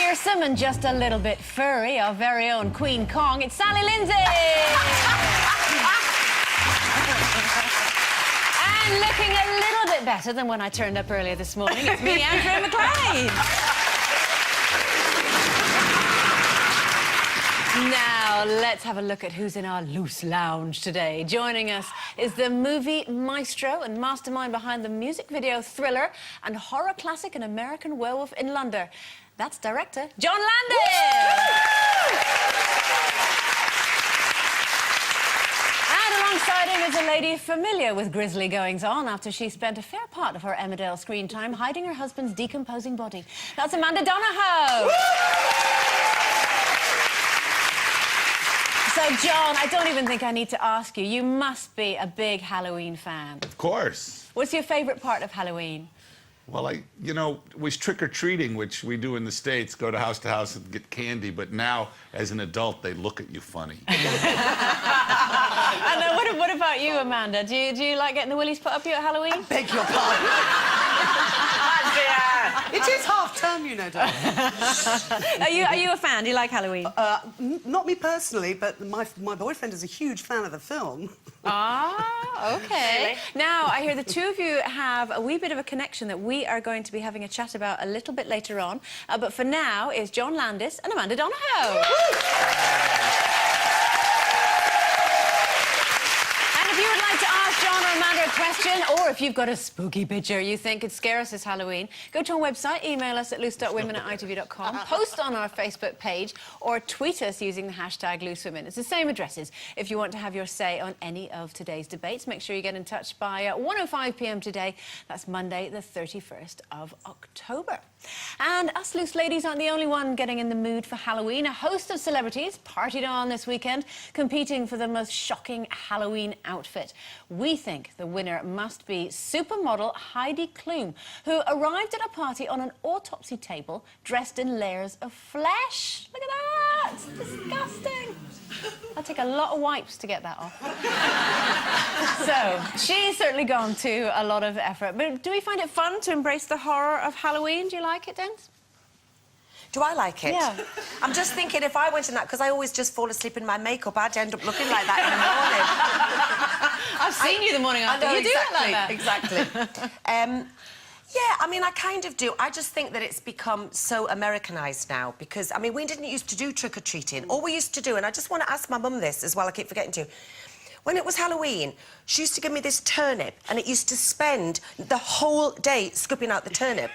fearsome and just a little bit furry, our very own Queen Kong, it's Sally Lindsay! And looking a little bit better than when I turned up earlier this morning, it's me, Andrea McLean. Now, let's have a look at who's in our loose lounge today. Joining us is the movie maestro and mastermind behind the music video thriller and horror classic An American Werewolf in London. That's director John Landis! And alongside him is a lady familiar with grisly goings-on after she spent a fair part of her Emmerdale screen time hiding her husband's decomposing body. That's Amanda Donohoe! So, John, I don't even think I need to ask you. You must be a big Halloween fan. Of course. What's your favourite part of Halloween? Well, you know, it was trick-or-treating, which we do in the States, go to house and get candy, but now, as an adult, they look at you funny. And what about you, Amanda? Do you like getting the willies put up you at Halloween? I beg your pardon. It is half-term, you know, darling. Are you a fan? Do you like Halloween? Not me personally, but my boyfriend is a huge fan of the film. Ah, OK. Really? Now, I hear the two of you have a wee bit of a connection that we are going to be having a chat about a little bit later on. But for now, is John Landis and Amanda Donohoe. If you would like to ask John or Amanda a question, or if you've got a spooky picture you think could scare us this Halloween, go to our website, email us at loose.women@itv.com, post on our Facebook page, or tweet us using the hashtag #loosewomen. It's the same addresses. If you want to have your say on any of today's debates, make sure you get in touch by 1:05 p.m. today. That's Monday, the 31st of October. And us loose ladies aren't the only one getting in the mood for Halloween. A host of celebrities partied on this weekend, competing for the most shocking Halloween outfit. We think the winner must be supermodel Heidi Klum, who arrived at a party on an autopsy table dressed in layers of flesh. Look at that! It's disgusting. I'll take a lot of wipes to get that off. So, she's certainly gone to a lot of effort. But do we find it fun to embrace the horror of Halloween? Do you like it, Dens? Do I like it? Yeah. I'm just thinking if I went in that, because I always just fall asleep in my makeup, I'd end up looking like that in the morning. I've seen you the morning after. I know, You exactly, do look like that. Exactly. Yeah, I mean, I kind of do. I just think that it's become so Americanised now because, I mean, we didn't used to do trick-or-treating. All we used to do, and I just want to ask my mum this as well, I keep forgetting to, when it was Halloween, she used to give me this turnip and it used to spend the whole day scooping out the turnip.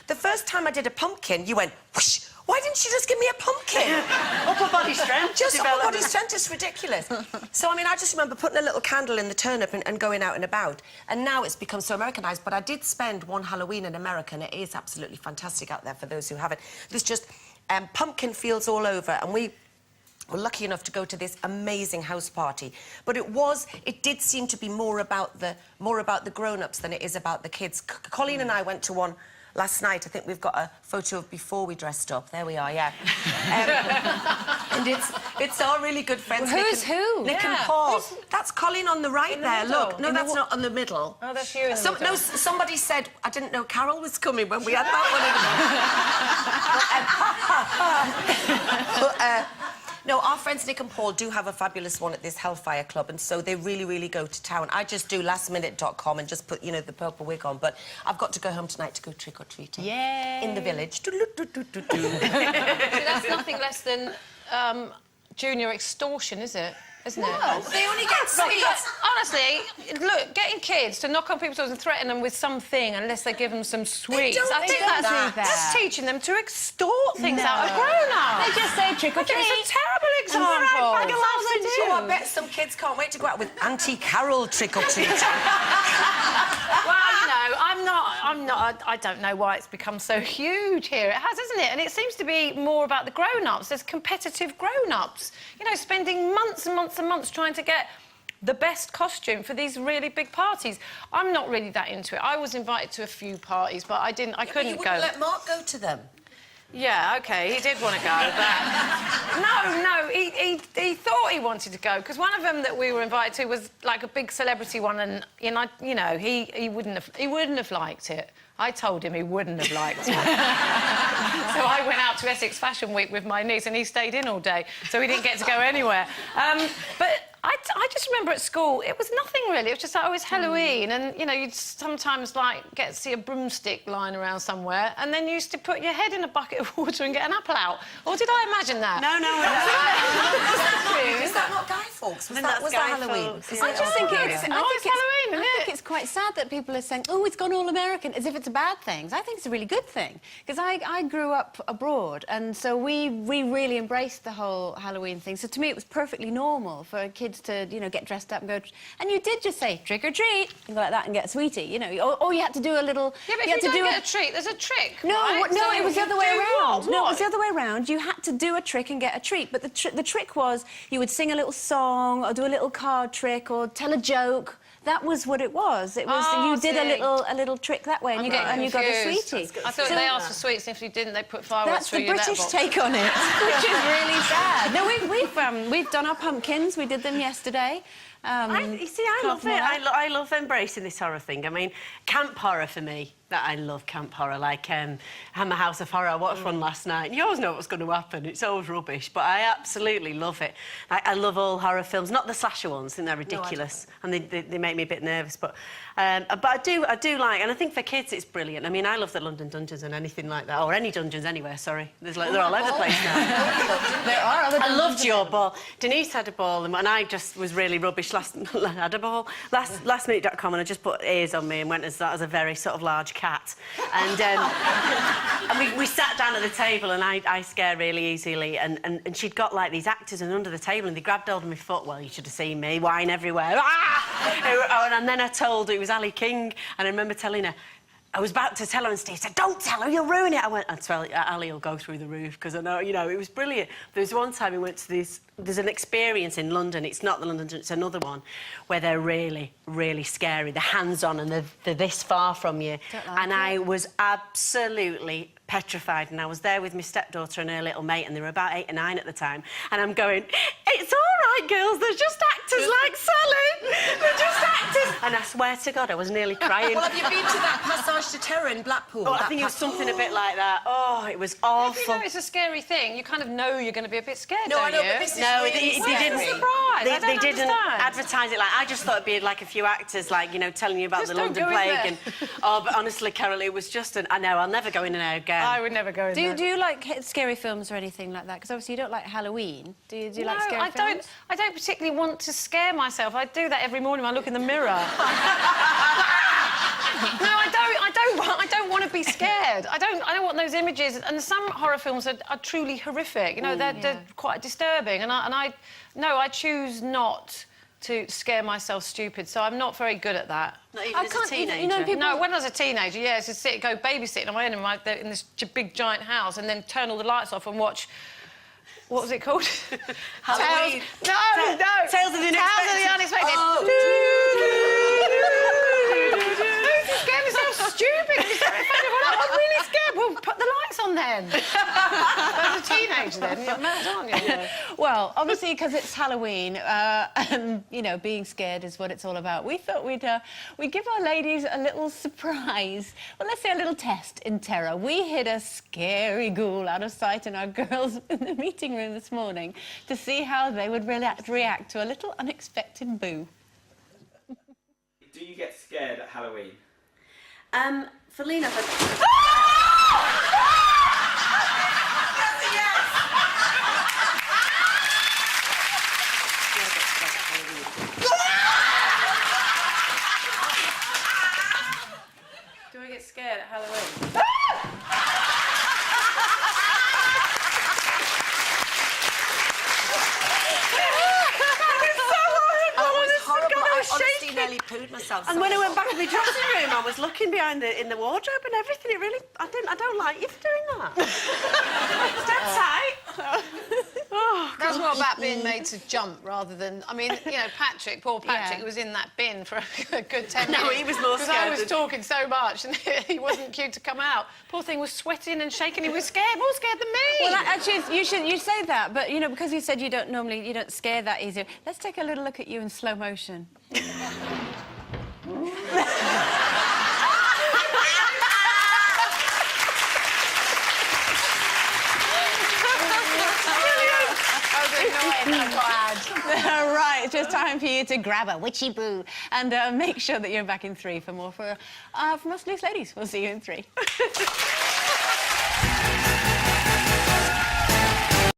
The first time I did a pumpkin, you went, whoosh, why didn't you just give me a pumpkin? Upper body strength. Just upper body strength is ridiculous. So, I mean, I just remember putting a little candle in the turnip and going out and about. And now it's become so Americanised. But I did spend one Halloween in America, and it is absolutely fantastic out there for those who haven't. There's just pumpkin fields all over, and we were lucky enough to go to this amazing house party. But it did seem to be more about the grown-ups than it is about the kids. Colleen and I went to one last night. I think we've got a photo of before we dressed up. There we are, yeah. And it's our really good friends. Well, who's who? Nick and Paul. That's Colleen on the right there. Look, no, that's not on the middle. Oh, that's you in the middle. No, somebody said, I didn't know Carol was coming when we had that one. No, our friends Nick and Paul do have a fabulous one at this Hellfire Club, and so they really, really go to town. I just do lastminute.com and just put, you know, the purple wig on, but I've got to go home tonight to go trick-or-treating. Yay! In the village. So that's nothing less than junior extortion, is it? Isn't it? They only get sweets. Honestly, look, getting kids to knock on people's doors and threaten them with something unless they give them some sweets. I think that's teaching them to extort things out of grown-ups. They just say trick or treat. It's a terrible example. I bet some kids can't wait to go out with Auntie Carol trick-or-treat. Well, you know, I don't know why it's become so huge here. It has, isn't it? And it seems to be more about the grown-ups. There's competitive grown-ups, you know, spending months and months and months trying to get the best costume for these really big parties. I'm not really that into it. I was invited to a few parties, but I couldn't go. You wouldn't let Mark go to them? Yeah, OK, he did want to go, but... No, he thought he wanted to go, because one of them that we were invited to was, like, a big celebrity one, and, you know, he wouldn't have liked it. I told him he wouldn't have liked it. So I went out to Essex Fashion Week with my niece, and he stayed in all day, so he didn't get to go anywhere. But I just remember at school, it was nothing really. It was just like, oh, it's Halloween, and, you know, you'd sometimes, like, get to see a broomstick lying around somewhere, and then you used to put your head in a bucket of water and get an apple out. Or did I imagine that? No. Is that not Guy Fawkes? Was that Halloween? I just think it's Halloween, isn't I it? think it's quite sad that people are saying, oh, it's gone all American, as if it's a bad thing. I think it's a really good thing, because I grew up abroad, and so we really embraced the whole Halloween thing. So to me, it was perfectly normal for kids to, you know, get dressed up and go... And you did just say, trick or treat, and go like that and get a sweetie, you know. Or you had to do a little... Yeah, but if you don't get a treat, there's a trick, No, right? no, it was the other way around. What? No, it was the other way around. You had to do a trick and get a treat. But the trick was you would sing a little song or do a little card trick or tell a joke. That was what it was. It was you did a little trick that way, and you got a sweetie. I thought they asked for sweets, and if you didn't, they put fireworks through your letterbox. That's the British take on it, which is really sad. No, we've done our pumpkins. We did them yesterday. I love it. I love embracing this horror thing. I mean, camp horror for me. That I love camp horror, like Hammer House of Horror. I watched one last night, and you always know what's going to happen. It's always rubbish, but I absolutely love it. I love all horror films, not the slasher ones. I think they're ridiculous, and they make me a bit nervous. But I do like, and I think for kids it's brilliant. I mean, I love the London Dungeons and anything like that, or any dungeons anywhere. Sorry, they're all over the place now. There are other. I loved your ball. Denise had a ball, and I just was really rubbish. Had a ball lastminute.com, and I just put ears on me and went as that as a very sort of large cat. And, and we sat down at the table, and I scare really easily, and she'd got like these actors and under the table, and they grabbed hold of my foot. Well, you should have seen me, wine everywhere. Ah! And then I told her it was Ali King, and I remember telling her, I was about to tell her, and Steve said, don't tell her, you'll ruin it. I went, Ali will go through the roof, because I know, you know, it was brilliant. There was one time we went to this, there's an experience in London, it's not the London, it's another one, where they're really, really scary. They're hands-on, and they're this far from you. I was absolutely petrified, and I was there with my stepdaughter and her little mate, and they were about 8 or 9 at the time, and I'm going, it's all right, girls, they're just actors like Sally. They're just actors. And I swear to God, I was nearly crying. Well, have you been to that Passage to Terror in Blackpool? Oh, I think it was something a bit like that. Oh, it was awful. If you know it's a scary thing, you kind of know you're going to be a bit scared, No, I don't know, you? but this is No, really they didn't. They didn't advertise it like. I just thought it'd be like a few actors, like, you know, telling you about Just the don't London go in Plague. there. And oh, but honestly, Carol, it was just an. I know, I'll never go in there again. I would never go in there. Do you like scary films or anything like that? Because obviously you don't like Halloween. Do you like scary films? I don't particularly want to scare myself. I do that every morning when I look in the mirror. No, I don't want to be scared. I don't want those images. And some horror films are truly horrific. You know, they're quite disturbing. And I choose not to scare myself stupid. So I'm not very good at that. Not even as a teenager. You know, No, when I was a teenager, yeah, to go babysitting on my own in this big giant house, and then turn all the lights off and watch. What was it called? Halloween. No. Tales of the Unexpected. You scared me so stupid. I'm really scared. Well, put the lights on then. As a teenager, then you're mad, aren't you? Yeah. Well, obviously, because it's Halloween, and you know, being scared is what it's all about. We thought we'd give our ladies a little surprise. Well, let's say a little test in terror. We hid a scary ghoul out of sight in our girls in the meeting room this morning to see how they would react to a little unexpected boo. Do you get scared at Halloween? For Lena, Do I get scared at Halloween? Honestly, nearly pooed myself. and when I went back to the dressing room, I was looking behind in the wardrobe and everything. I don't like you for doing that. It's dead tight. That's more about being made to jump rather than... I mean, you know, Patrick, poor Patrick, Yeah. was in that bin for a good 10 minutes. No, he was more Because I scared was than- talking so much and he wasn't cute to come out. Poor thing was sweating and shaking. He was scared, more scared than me. Well, actually, you say that, but, you know, because you said you don't scare that easy, let's take a little look at you in slow motion. Right, it's just time for you to grab a witchy boo and make sure that you're back in 3 for more from us loose ladies. We'll see you in 3.